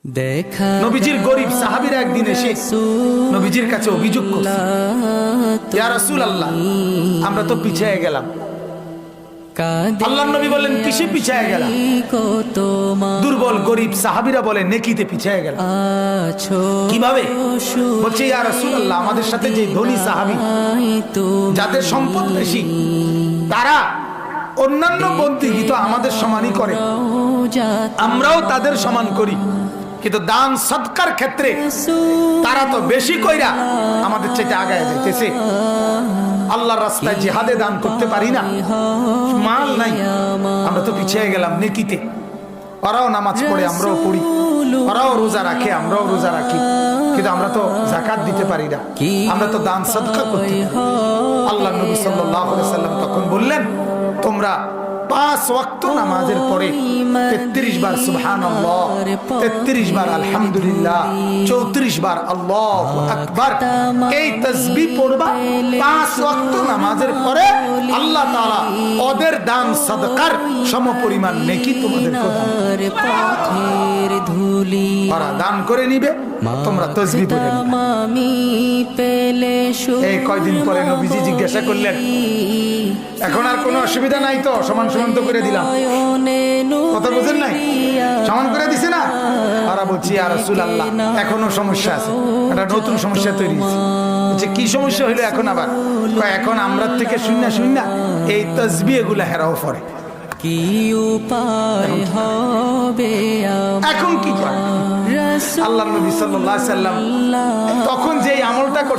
নবীজির গরিব সাহাবীরা একদিন এসে নবীজির কাছে অভিযোগ করছে, ইয়া রাসূলুল্লাহ, আমরা তো পিছিয়ে গেলাম। আল্লাহর নবী বললেন, কিসে পিছিয়ে গেলাম? দুর্বল গরিব সাহাবীরা বলে, নেকিতে পিছিয়ে গেলাম। কিভাবে? বলছে, ইয়া রাসূলুল্লাহ, আমাদের সাথে যে ধনী সাহাবী, যাদের সম্পদ বেশি, তারা অন্যান্য বন্দিগি তো আমাদের সমানই করে, আমরাও তাদের সমান করি, কিন্তু দান সদকার ক্ষেত্রে তারা তো বেশি কইরা আমাদের চাইতে আগায় যাইতেছে। আল্লাহর রাস্তায় জিহাদে দান করতে পারি না, মাল নাই, আমরা তো পিছিয়ে গেলাম নেকিতে। ওরাও নামাজ পড়ে, আমরাও পড়ি, ওরাও রোজা রাখে, আমরাও রোজা রাখি, কিন্তু আমরা তো যাকাত দিতে পারি না, আমরা তো দান সদকা করতে পারি। আল্লাহ নবী সাল্লাল্লাহু আলাইহি সাল্লাম তখন বললেন, তোমরা 5 ওয়াক্ত নামাজের পরে 33 বার সুবহানাল্লাহ, 33 বার আলহামদুলিল্লাহ, 34 বার আল্লাহু আকবার এই তাসবিহ পড়বা। 5 ওয়াক্ত নামাজের পরে আল্লাহ তাআলা ওদের দান সাদকার সমপরিমাণ নেকি তোমাদের প্রদান করবে। ওরা দান করে নিবে, তোমরা তাসবিহ পড়ে নিবে। এই কয়দিন পরে নবীজি জিজ্ঞাসা করলেন, এখন আর কোনো অসুবিধা নাই তো? সমান সমান তো করে দিলাম, কথা বুঝেন নাই? সমান করে দিছে না? ওরা বলছি, ইয়া রাসূলুল্লাহ, এখনো সমস্যা আছে, একটা নতুন সমস্যা তৈরি হয়েছে। বলছে, কি সমস্যা হইলো এখন আবার? এখন আমরা থেকে শূন্য শূন্য এই তাসবিহ এগুলা হেরাও পড়ে, কি উপায় হবে এখন কি করে? আল্লাহ নবী সাল্লাল্লাহু আলাইহি সাল্লাম তখন যে আমলটা করতে